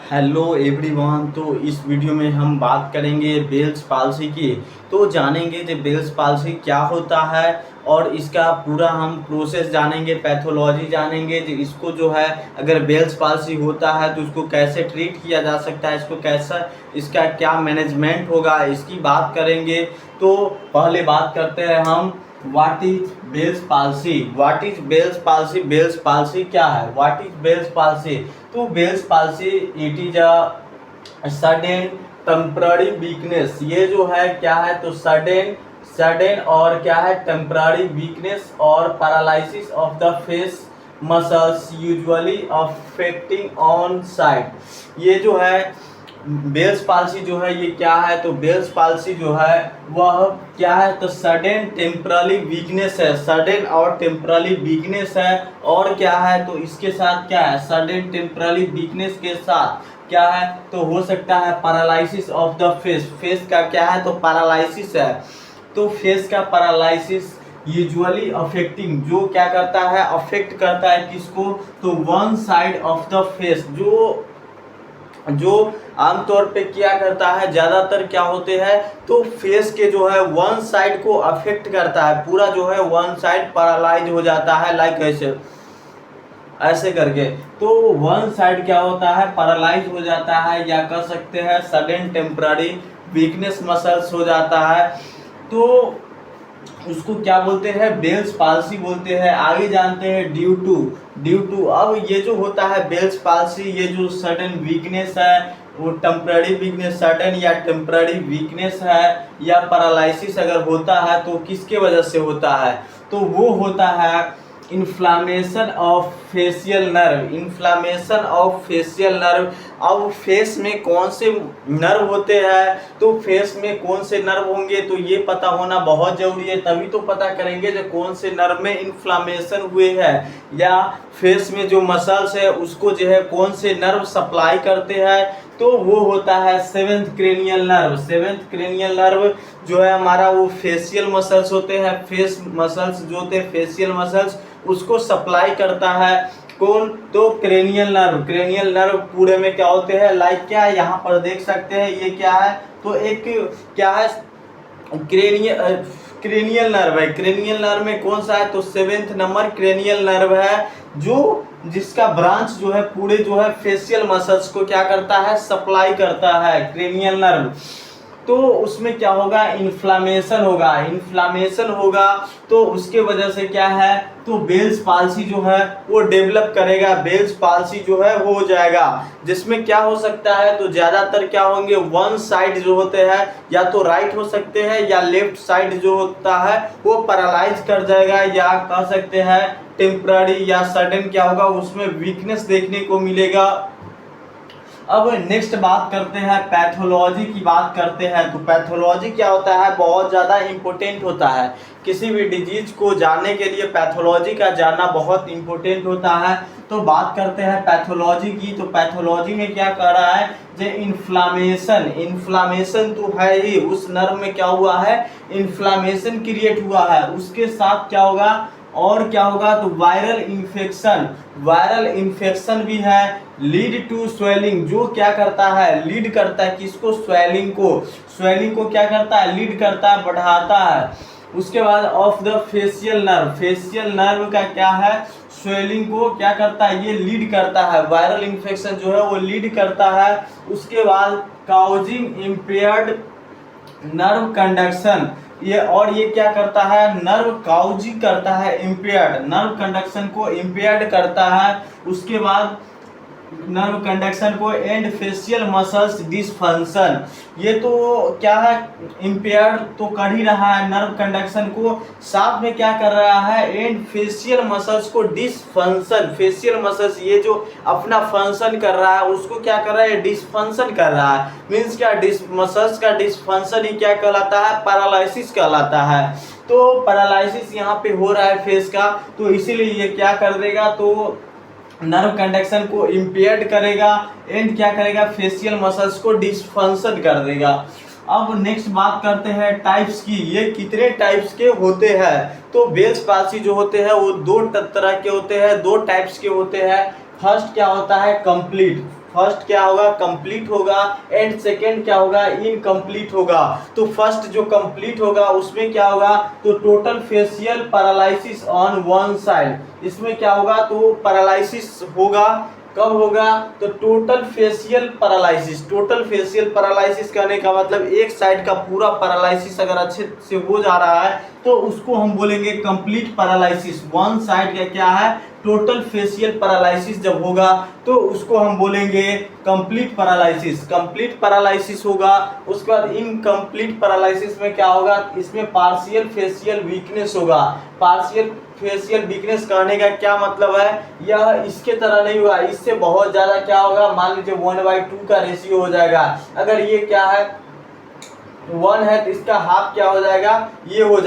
Hello everyone. तो इस video में हम बात करेंगे बेल्स पाल्सी की। तो जानेंगे कि बेल्स पाल्सी क्या होता है और इसका पूरा हम प्रोसेस जानेंगे, पैथोलॉजी जानेंगे कि इसको जो है अगर बेल्स पाल्सी होता है तो उसको कैसे ट्रीट किया जा सकता है, इसको कैसा, इसका क्या मैनेजमेंट होगा, इसकी बात करेंगे। तो पहले बात करते हैं हम what is Bell's palsy. What is Bell's palsy? Bell's palsy क्या है? What is Bell's palsy? तो Bell's palsy it is a sudden temporary weakness. ये जो है क्या है तो सडन और क्या है टेम्पररी वीकनेस और paralysis of the face muscles usually affecting on side. ये जो है बेल्स पाल्सी जो है ये क्या है तो बेल्स पाल्सी जो है वह क्या है तो सडन टेम्पररी वीकनेस है, सडन और टेम्पररी वीकनेस है। और क्या है तो इसके साथ क्या है, सडन टेम्पररी वीकनेस के साथ क्या है तो हो सकता है paralysis of the face. Face का क्या है तो पैरालिसिस है। तो फेस का पैरालिसिस यूजुअली अफेक्टिंग, जो क्या करता है अफेक्ट करता है किसको तो one side of the face. जो आमतौर पे क्या करता है, ज़्यादातर क्या होते हैं तो फेस के जो है वन साइड को अफेक्ट करता है, पूरा जो है वन साइड पैरालाइज हो जाता है, लाइक ऐसे ऐसे करके। तो वन साइड क्या होता है पैरालाइज हो जाता है, या कह सकते हैं सडन टेम्पररी वीकनेस मसल्स हो जाता है। तो उसको क्या बोलते हैं बेल्स पाल्सी बोलते हैं। आगे जानते हैं ड्यू टू। अब ये जो होता है बेल्स पाल्सी, ये जो सडन वीकनेस है वो टेम्पररी वीकनेस, सडन या टेम्पररी वीकनेस है या पैरालिसिस अगर होता है तो किसके वजह से होता है तो वो होता है inflammation of facial nerve. Inflammation of facial nerve. अब फेस में कौन से नर्व होते हैं तो फेस में कौन से नर्व होंगे तो ये पता होना बहुत जरूरी है, तभी तो पता करेंगे जो कौन से नर्व में इन्फ्लामेशन हुए हैं, या फेस में जो मसल्स है उसको जो है कौन से नर्व सप्लाई करते हैं तो वो होता है seventh cranial nerve. Seventh cranial nerve जो है हमारा वो फेशियल मसल्स होते हैं, फेस मसल्स जो होते हैं फेशियल मसल्स उसको सप्लाई करता है कौन तो क्रेनियल नर्व। क्रेनियल नर्व पूरे में क्या होते हैं, लाइक क्या है यहाँ पर देख सकते हैं, ये क्या है तो एक क्या है क्रेनियल नर्व है। क्रेनियल नर्व में कौन सा है तो सेवेंथ नंबर क्रेनियल नर्व है, जो जिसका ब्रांच जो है पूरे जो है फेशियल मसल्स को क्या करता है सप्लाई करता है क्रेनियल नर्व। तो उसमें क्या होगा इन्फ्लामेशन होगा। इन्फ्लामेशन होगा तो उसके वजह से क्या है तो बेल्स पाल्सी जो है वो डेवलप करेगा, बेल्स पाल्सी जो है हो जाएगा। जिसमें क्या हो सकता है तो ज्यादातर क्या होंगे वन साइड जो होते हैं या तो राइट हो सकते हैं या लेफ्ट साइड जो होता है वो पैरालाइज कर जाएगा, या कह सकते हैं टेम्पररी या सडन क्या होगा उसमें वीकनेस देखने को मिलेगा। अब नेक्स्ट बात करते हैं पैथोलॉजी की बात करते हैं। तो पैथोलॉजी क्या होता है बहुत ज़्यादा इम्पोर्टेंट होता है, किसी भी डिजीज को जानने के लिए पैथोलॉजी का जानना बहुत इम्पोर्टेंट होता है। तो बात करते हैं पैथोलॉजी की। तो पैथोलॉजी में क्या कर रहा है जो इन्फ्लामेशन, इन्फ्लामेशन तो है ही, उस नर्व में क्या हुआ है इन्फ्लामेशन क्रिएट हुआ है, उसके साथ क्या होगा और क्या होगा तो वायरल इन्फेक्शन। वायरल इन्फेक्शन भी है, लीड टू स्वेलिंग, जो क्या करता है लीड करता है किसको स्वेलिंग को, स्वेलिंग को क्या करता है लीड करता है बढ़ाता है। उसके बाद of the facial nerve, facial nerve का क्या है स्वेलिंग को क्या करता है ये लीड करता है, वायरल इन्फेक्शन जो है वो लीड करता है। उसके बाद काउजिंग इम्पेयर्ड नर्व कंडक्शन, ये और ये क्या करता है नर्व काउजी करता है इम्पेयर्ड, नर्व कंडक्शन को इम्पेयर्ड करता है। उसके बाद नर्व कंडक्शन को एंड फेशियल मसल्स डिसफंक्शन, ये तो क्या है इम्पेयर तो कर ही रहा है नर्व कंडक्शन को, साथ में क्या कर रहा है एंड फेशियल मसल्स को डिसफंक्शन। फेशियल मसल्स ये जो अपना फंक्शन कर रहा है उसको क्या कर रहा है डिसफंक्शन कर रहा है। मीन्स क्या मसल्स का डिसफंक्शन ही क्या कहलाता है पैरालिसिस कहलाता है। तो पैरालिसिस यहाँ पे हो रहा है फेस का, तो इसीलिए ये क्या कर देगा तो नर्व कंडक्शन को इम्पेयर्ड करेगा एंड क्या करेगा फेशियल मसल्स को डिसफंक्शन कर देगा। अब नेक्स्ट बात करते हैं टाइप्स की, ये कितने टाइप्स के होते हैं। तो बेल्स पाल्सी जो होते हैं वो दो तरह के होते हैं, दो टाइप्स के होते हैं। फर्स्ट क्या होता है कंप्लीट, फर्स्ट क्या होगा, कंप्लीट होगा, एंड सेकंड क्या होगा, इनकम्प्लीट होगा। तो फर्स्ट जो कंप्लीट होगा उसमें क्या होगा, तो total facial paralysis on one side, इसमें क्या होगा, तो पैरालिसिस होगा। कब होगा, तो total facial paralysis. Total facial paralysis कहने का मतलब एक साइड का पूरा पैरालिसिस अगर अच्छे से हो जा रहा है तो उसको हम बोलेंगे कंप्लीट पैरालिसिस। वन साइड का क्या है, टोटल फेशियल पैरालिसिस जब होगा तो उसको हम बोलेंगे कंप्लीट पैरालिसिस। कंप्लीट पैरालिसिस होगा। उसके बाद इनकम्प्लीट पैरालिसिस में क्या होगा, इसमें पार्शियल फेशियल वीकनेस होगा। पार्शियल फेशियल वीकनेस कहने का क्या मतलब है, यह इसके तरह नहीं होगा, इससे बहुत ज्यादा क्या होगा, मान लीजिए 1/2 का रेशियो हो जाएगा। अगर ये क्या है 1 है तो इसका हाफ क्या हो जाएगा, ये हो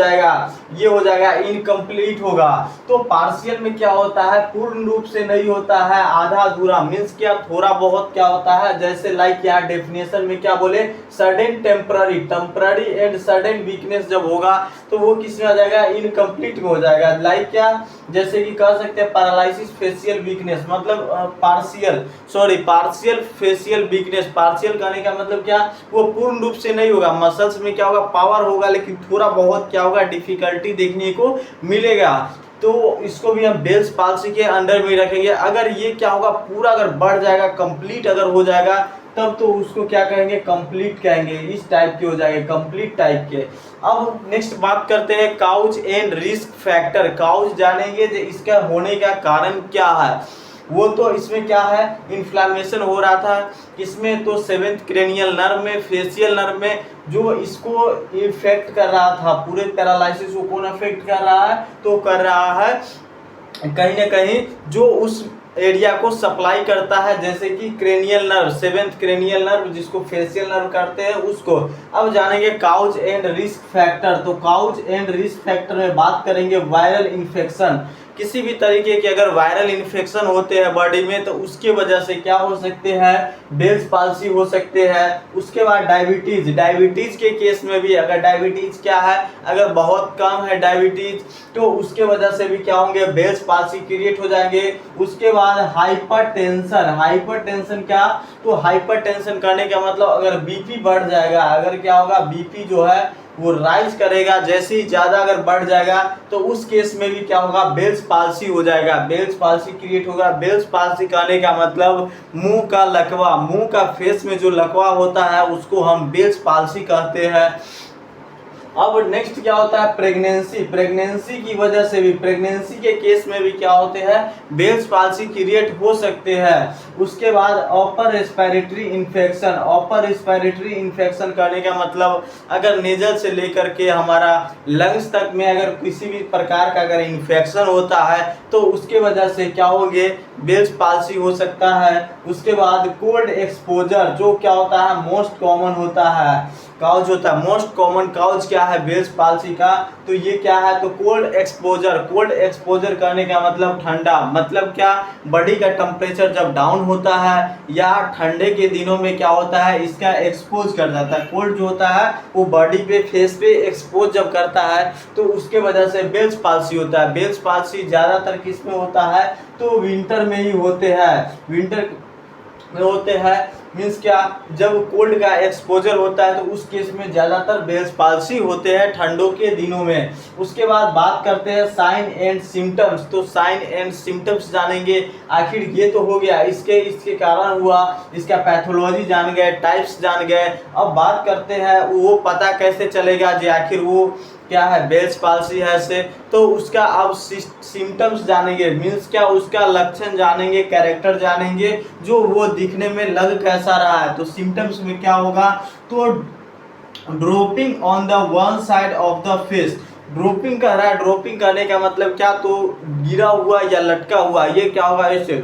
जाएगा इनकम्प्लीट होगा। तो पार्शियल में क्या होता है, पूर्ण रूप से नहीं होता है, आधा अधूरा, मीन्स क्या थोड़ा बहुत क्या होता है, जैसे लाइक यहाँ डेफिनेशन में क्या बोले, sudden temporary and sudden weakness जब होगा तो वो किस में आ जाएगा, इनकम्प्लीट में हो जाएगा। लाइक क्या, जैसे कि कह सकते हैं पैरालिसिस फेशियल वीकनेस, मतलब पार्शियल फेशियल वीकनेस। पार्शियल कहने का मतलब क्या, वो पूर्ण रूप से नहीं होगा, मसल्स में क्या होगा, पावर होगा, लेकिन थोड़ा बहुत क्या होगा, डिफिकल्टी देखने को मिलेगा। तो इसको भी हम बेल्स पाल्सी के अंडर में रखेंगे। अगर ये क्या होगा, पूरा अगर बढ़ जाएगा, कंप्लीट अगर हो जाएगा, तब तो उसको क्या कहेंगे, कंप्लीट कहेंगे। इस टाइप के हो जाएंगे, कंप्लीट टाइप के। अब नेक्स्ट बात करते हैं couch and risk factor. Couch जानेंगे कि इसका होने का कारण क्या है। वो तो इसमें क्या है, इन्फ्लामेशन हो रहा था इसमें, तो 7th क्रेनियल नर्व में, फेशियल नर्व में, जो इसको इफेक्ट कर रहा था, पूरे पैरालिसिस को कौन इफेक्ट कर रहा है, तो कर रहा है कहीं ना कहीं जो उस एरिया को सप्लाई करता है, जैसे कि cranial nerve, 7th cranial nerve जिसको फेशियल नर्व करते हैं उसको। अब जानेंगे काउच एंड रिस्क फैक्टर। तो काउच एंड रिस्क फैक्टर में बात करेंगे वायरल इन्फेक्शन। किसी भी तरीके के अगर वायरल इन्फेक्शन होते हैं बॉडी में तो उसके वजह से क्या हो सकते हैं, बेल्स पाल्सी हो सकते हैं। उसके बाद डायबिटीज के केस में भी, अगर डायबिटीज क्या है, अगर बहुत कम है डायबिटीज तो उसके वजह से भी क्या होंगे, बेल्स पाल्सी क्रिएट हो जाएंगे। उसके बाद हाइपरटेंशन क्या, तो हाइपरटेंशन करने का मतलब अगर बीपी बढ़ जाएगा, अगर क्या होगा, बीपी जो है वो राइज करेगा, जैसे ही ज्यादा अगर बढ़ जाएगा तो उस केस में भी क्या होगा, बेल्स पाल्सी हो जाएगा, बेल्स पाल्सी क्रिएट होगा। बेल्स पाल्सी कहने का मतलब मुंह का लकवा, मुंह का फेस में जो लकवा होता है उसको हम बेल्स पाल्सी कहते हैं। अब नेक्स्ट क्या होता है, प्रेगनेंसी की वजह से भी, प्रेगनेंसी के केस में भी क्या होते हैं, बेल्स पाल्सी क्रिएट हो सकते हैं। उसके बाद अपर रेस्पिरेटरी इन्फेक्शन करने का मतलब अगर नेजल से लेकर के हमारा लंग्स तक में अगर किसी भी प्रकार का अगर इन्फेक्शन होता है तो उसके वजह से क्या होंगे, बेल्स पाल्सी हो सकता है। उसके बाद कोल्ड एक्सपोजर, जो क्या होता है, मोस्ट कॉमन होता है, काउच होता है। मोस्ट कॉमन काउच क्या है बेल्स पाल्सी का, तो ये क्या है, तो कोल्ड एक्सपोजर करने का मतलब ठंडा, मतलब क्या, बॉडी का टेम्परेचर जब डाउन होता है या ठंडे के दिनों में क्या होता है, इसका एक्सपोज कर जाता है। कोल्ड जो होता है वो बॉडी पे, फेस पे एक्सपोज जब करता है तो उसके वजह से बेल्स पाल्सी होता है। बेल्स पाल्सी ज्यादातर किस में होता है, तो विंटर में ही होते हैं, मीन्स क्या, जब कोल्ड का एक्सपोजर होता है तो उस केस में ज्यादातर बेल्स पाल्सी होते हैं ठंडों के दिनों में। उसके बाद बात करते हैं साइन एंड सिम्टम्स। तो साइन एंड सिम्टम्स जानेंगे, आखिर ये तो हो गया, इसके कारण हुआ, इसका पैथोलॉजी जान गए, टाइप्स जान गए। अब बात करते हैं वो पता कैसे चलेगा कि आखिर वो क्या है, बेल्स पाल्सी है से, तो उसका अब सिम्टम्स जानेंगे, मीन्स क्या, उसका लक्षण जानेंगे, कैरेक्टर जानेंगे, जो वो दिखने में लग कैसा रहा है। तो सिम्टम्स में क्या होगा, तो dropping on the one side of the face. Dropping कर रहा है, ड्रॉपिंग करने का मतलब क्या, तो गिरा हुआ या लटका हुआ, ये क्या होगा, ऐसे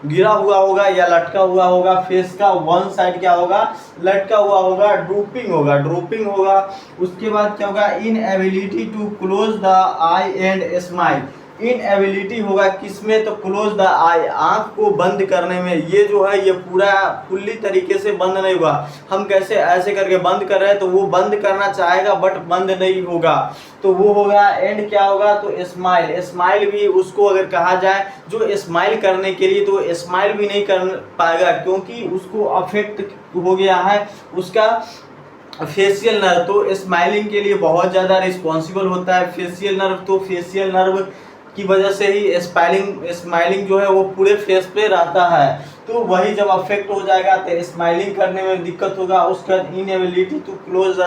गिरा हुआ होगा या लटका हुआ होगा, फेस का वन साइड क्या होगा, लटका हुआ होगा, ड्रूपिंग होगा। उसके बाद क्या होगा, inability to close the eye and smile. Inability होगा किसमें, तो क्लोज द आई, आंख को बंद करने में। ये जो है ये पूरा फुल्ली तरीके से बंद नहीं होगा। हम कैसे ऐसे करके बंद कर रहे हैं तो वो बंद करना चाहेगा बट बंद नहीं होगा, तो वो होगा। एंड क्या होगा, तो स्माइल, स्माइल भी उसको अगर कहा जाए जो स्माइल करने के लिए, तो स्माइल भी नहीं कर पाएगा क्योंकि उसको अफेक्ट हो गया है उसका फेशियल नर्व। तो स्माइलिंग के लिए बहुत ज़्यादा रिस्पॉन्सिबल होता है फेशियल नर्व। तो फेशियल नर्व की वजह से ही स्माइलिंग जो है वो पूरे फेस पे रहता है। तो वही जब अफेक्ट हो जाएगा तो स्माइलिंग करने में दिक्कत होगा। उसका इनएबिलिटी टू क्लोज द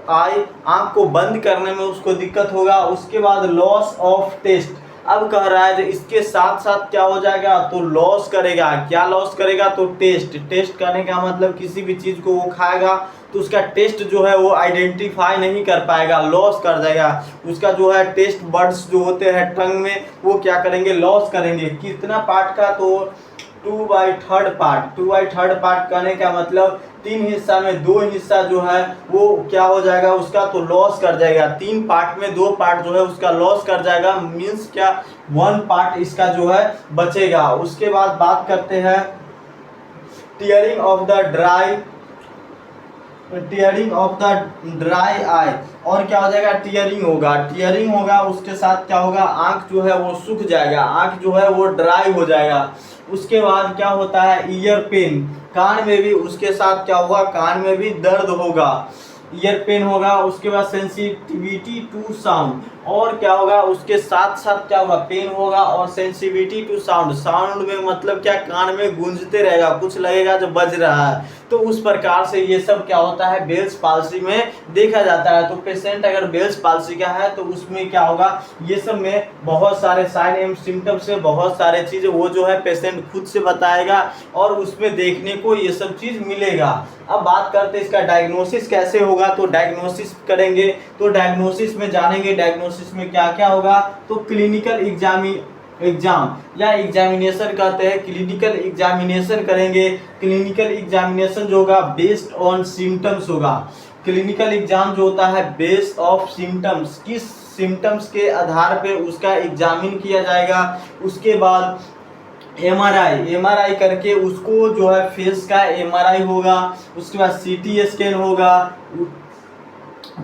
आई, आंख को बंद करने में उसको दिक्कत होगा। उसके बाद लॉस ऑफ टेस्ट, अब कह रहा है इसके साथ साथ क्या हो जाएगा, तो लॉस करेगा। क्या लॉस करेगा, तो टेस्ट। टेस्ट करने का मतलब किसी भी चीज़ को वो खाएगा तो उसका टेस्ट जो है वो आइडेंटिफाई नहीं कर पाएगा, लॉस कर देगा। उसका जो है टेस्ट बड्स जो होते हैं टंग में वो क्या करेंगे, लॉस करेंगे। कितना पार्ट का, तो 2/3 पार्ट। 2/3 पार्ट करने का मतलब 3 हिस्सा में 2 हिस्सा जो है वो क्या हो जाएगा उसका, तो लॉस कर जाएगा। 3 पार्ट में 2 पार्ट जो है उसका लॉस कर जाएगा, मीन्स क्या 1 पार्ट इसका जो है बचेगा। उसके बाद बात करते हैं tearing of the dry eye. और क्या हो जाएगा, टीयरिंग होगा। उसके साथ क्या होगा, आंख जो है वो सूख जाएगा, आंख जो है वो ड्राई हो जाएगा। उसके बाद क्या होता है, ईयर पेन, कान में भी उसके साथ क्या होगा, कान में भी दर्द होगा, ईयर पेन होगा। उसके बाद सेंसिटिविटी टू साउंड, और क्या होगा उसके साथ साथ क्या होगा, पेन होगा और सेंसिटिविटी टू साउंड। साउंड में मतलब क्या, कान में गूंजते रहेगा, कुछ लगेगा जो बज रहा है। तो उस प्रकार से ये सब क्या होता है बेल्स पाल्सी में देखा जाता है। तो पेशेंट अगर बेल्स पाल्सी का है तो उसमें क्या होगा, ये सब में बहुत सारे साइन एंड सिम्टम से बहुत सारे चीज़ वो जो है पेशेंट खुद से बताएगा और उसमें देखने को ये सब चीज़ मिलेगा। अब बात करते हैं इसका डायग्नोसिस कैसे होगा। तो डायग्नोसिस करेंगे तो डायग्नोसिस में जानेंगे, डायग्नोसिस में क्या क्या होगा, तो क्लिनिकल एग्जाम या एग्जामिनेशन कहते हैं, क्लिनिकल एग्जामिनेशन करेंगे। क्लिनिकल एग्जामिनेशन जो होगा बेस्ड ऑन सिम्टम्स होगा। क्लिनिकल एग्जाम जो होता है बेस्ड ऑफ सिम्टम्स, किस सिम्टम्स के आधार पे उसका एग्जामिन किया जाएगा। उसके बाद एमआरआई करके उसको जो है फेस का एमआरआई होगा। उसके बाद सीटी स्कैन होगा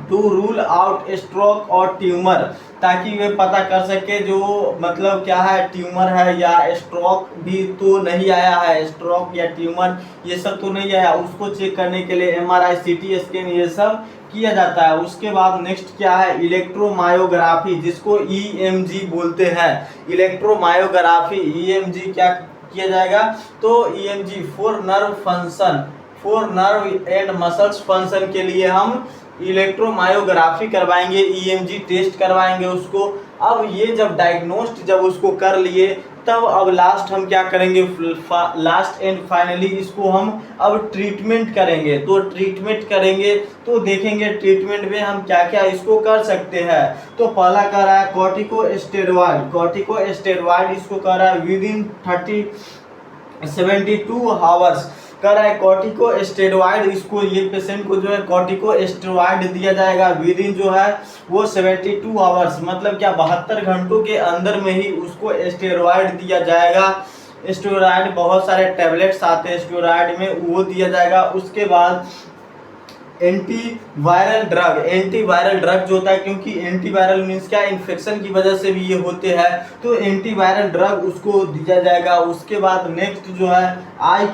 टू रूल आउट स्ट्रोक और ट्यूमर, ताकि वे पता कर सके जो मतलब क्या है, ट्यूमर है या स्ट्रोक भी तो नहीं आया है, स्ट्रोक या ट्यूमर ये सब तो नहीं आया, उसको चेक करने के लिए एमआरआई सीटी स्कैन ये सब किया जाता है। उसके बाद नेक्स्ट क्या है, इलेक्ट्रोमायोग्राफी, जिसको ईएमजी बोलते हैं। इलेक्ट्रोमायोग्राफी ईएमजी क्या किया जाएगा, तो EMG for nerve function, for nerve and muscles function के लिए हम इलेक्ट्रोमायोग्राफी करवाएंगे, ईएमजी टेस्ट करवाएंगे उसको। अब ये जब डायग्नोस्ट जब उसको कर लिए तब अब लास्ट हम क्या करेंगे, लास्ट एंड फाइनली इसको हम अब ट्रीटमेंट करेंगे। तो ट्रीटमेंट करेंगे तो देखेंगे ट्रीटमेंट में हम क्या क्या इसको कर सकते हैं। तो पहला कह रहा है कॉर्टिकोस्टेरॉइड इसको कह रहा है विद इन 72 आवर्स कर रहा है। कॉर्टिकोस्टेरॉइड इसको ये पेशेंट को जो है कॉर्टिकोस्टेरॉइड दिया जाएगा विद इन जो है वो 72 आवर्स, मतलब क्या 72 घंटों के अंदर में ही उसको स्टेरॉइड दिया जाएगा। स्टेरॉइड बहुत सारे टैबलेट्स आते हैं स्टेरॉइड में, वो दिया जाएगा। उसके बाद एंटीवायरल ड्रग जो होता है, क्योंकि एंटीवायरल मीन्स क्या, इन्फेक्शन की वजह से भी ये होते हैं, तो एंटीवायरल ड्रग उसको दिया जाएगा। उसके बाद नेक्स्ट जो है आई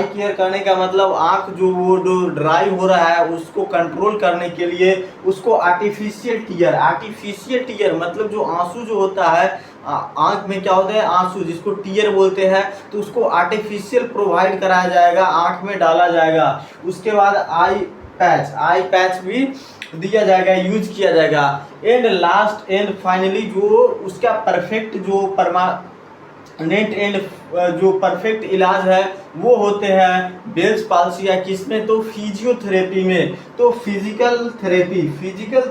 केयर करने का मतलब आँख जो ड्राई हो रहा है उसको कंट्रोल करने के लिए उसको आर्टिफिशियल टीयर मतलब जो आंसू जो होता है आँख में क्या होता है आंसू, जिसको टीयर बोलते हैं, तो उसको आर्टिफिशियल प्रोवाइड कराया जाएगा, आँख में डाला जाएगा। उसके बाद आई पैच भी दिया जाएगा, यूज किया जाएगा। एंड लास्ट एंड फाइनली जो उसका परफेक्ट जो परफेक्ट इलाज है वो होते हैं बेल्स पाल्सी या किसमें, तो फिजियोथेरेपी में। तो फिजिकल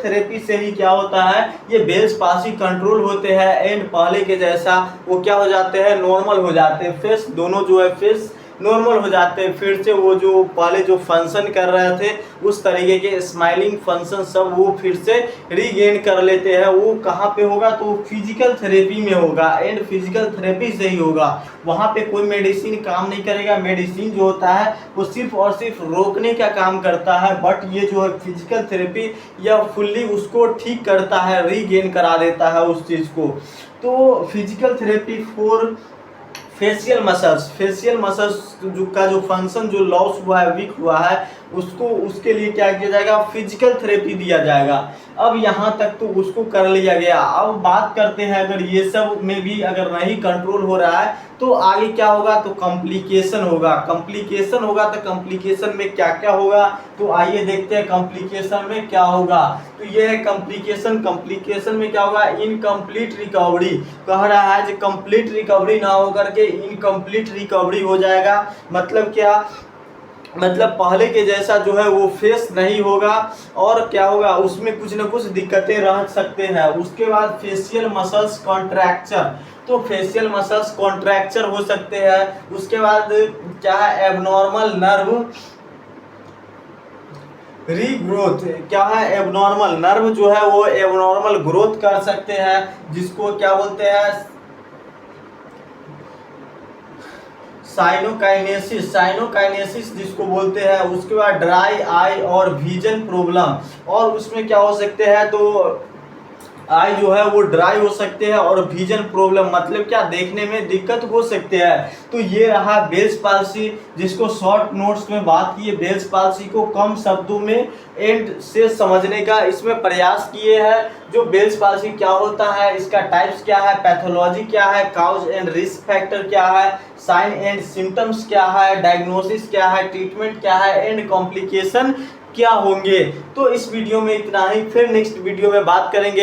थेरेपी से ही क्या होता है, ये बेल्स पाल्सी कंट्रोल होते हैं एंड पहले के जैसा वो क्या हो जाते हैं, नॉर्मल हो जाते हैं। फेस दोनों जो है फेस नॉर्मल हो जाते हैं, फिर से वो जो पहले जो फंक्शन कर रहे थे उस तरीके के स्माइलिंग फंक्शन सब वो फिर से रीगेन कर लेते हैं। वो कहाँ पे होगा, तो फिजिकल थेरेपी में होगा, एंड फिजिकल थेरेपी से ही होगा। वहाँ पे कोई मेडिसिन काम नहीं करेगा। मेडिसिन जो होता है वो सिर्फ और सिर्फ रोकने का काम करता है, बट ये जो है फिजिकल थेरेपी या फुल्ली उसको ठीक करता है, रीगेन करा देता है उस चीज़ को। तो physical therapy for facial muscles का जो फंक्शन जो लॉस हुआ है, वीक हुआ है, उसको उसके लिए क्या किया जाएगा, फिजिकल थेरेपी दिया जाएगा। अब यहाँ तक तो उसको कर लिया गया। अब बात करते हैं, अगर ये सब में भी अगर नहीं कंट्रोल हो रहा है तो आगे क्या होगा, तो कॉम्प्लिकेशन होगा। कॉम्प्लिकेशन होगा तो कॉम्प्लिकेशन में क्या क्या होगा, तो आइए देखते हैं कॉम्प्लिकेशन में क्या होगा। तो ये है कॉम्प्लिकेशन। कॉम्प्लिकेशन में क्या होगा, इनकम्प्लीट रिकवरी। कह रहा है जो कंप्लीट रिकवरी ना हो करके इनकम्प्लीट रिकवरी हो जाएगा। मतलब क्या, मतलब पहले के जैसा जो है वो फेस नहीं होगा, और क्या होगा, उसमें कुछ ना कुछ दिक्कतें रह सकते हैं। उसके बाद फेशियल मसल्स कॉन्ट्रैक्चर, तो फेशियल मसल्स कॉन्ट्रैक्चर हो सकते हैं। उसके बाद क्या है, एबनॉर्मल नर्व रीग्रोथ। क्या है, एबनॉर्मल नर्व जो है वो एबनॉर्मल ग्रोथ कर सकते हैं, जिसको क्या बोलते हैं, साइनोकाइनेसिस जिसको बोलते हैं। उसके बाद ड्राई आई और विजन प्रॉब्लम, और उसमें क्या हो सकते हैं, तो आई जो है वो ड्राई हो सकते हैं, और विजन प्रॉब्लम मतलब क्या, देखने में दिक्कत हो सकते हैं। तो ये रहा बेल्स पाल्सी, जिसको शॉर्ट नोट्स में बात की है। बेल्स पाल्सी को कम शब्दों में एंड से समझने का इसमें प्रयास किए हैं। जो बेल्स पाल्सी क्या होता है, इसका टाइप्स क्या है, पैथोलॉजी क्या है, काउज एंड रिस्क फैक्टर क्या है, साइन एंड सिम्टम्स क्या है, डायग्नोसिस क्या है, ट्रीटमेंट क्या है, एंड कॉम्प्लिकेशन क्या होंगे। तो इस वीडियो में इतना ही, फिर नेक्स्ट वीडियो में बात करेंगे।